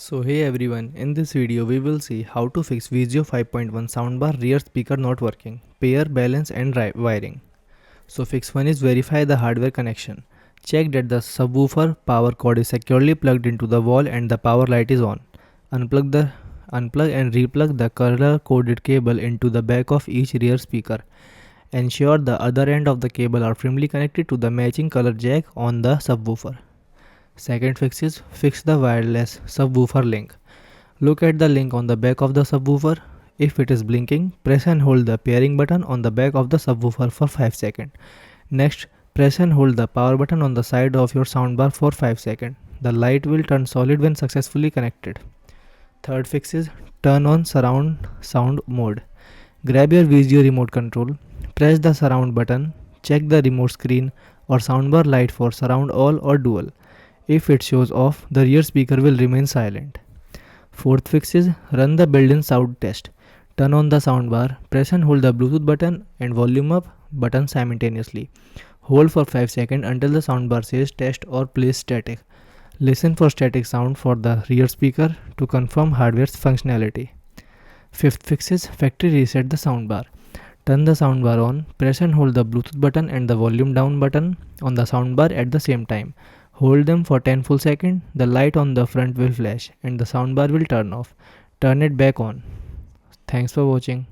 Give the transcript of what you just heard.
So hey everyone, in this video we will see how to fix Vizio 5.1 soundbar rear speaker not working, pair, balance and wiring. So fix 1 is verify the hardware connection. Check that the subwoofer power cord is securely plugged into the wall and the power light is on. Unplug and replug the color coded cable into the back of each rear speaker. Ensure the other end of the cable are firmly connected to the matching color jack on the subwoofer. Second fix is fix the wireless subwoofer link. Look at the link on the back of the subwoofer. If it is blinking, press and hold the pairing button on the back of the subwoofer for 5 seconds. Next, press and hold the power button on the side of your soundbar for 5 seconds. The light will turn solid when successfully connected. Third fix is turn on surround sound mode. Grab your Vizio remote control, press the surround button, check the remote screen or soundbar light for surround all or dual. If it shows off, the rear speaker will remain silent. Fourth fix is run the built-in sound test. Turn on the soundbar, press and hold the Bluetooth button and volume up button simultaneously. Hold for 5 seconds until the soundbar says test or plays static. Listen for static sound for the rear speaker to confirm hardware's functionality. Fifth fix is factory reset the soundbar. Turn the soundbar on, press and hold the Bluetooth button and the volume down button on the soundbar at the same time. Hold them for 10 full seconds, the light on the front will flash and the soundbar will turn off. Turn it back on. Thanks for watching.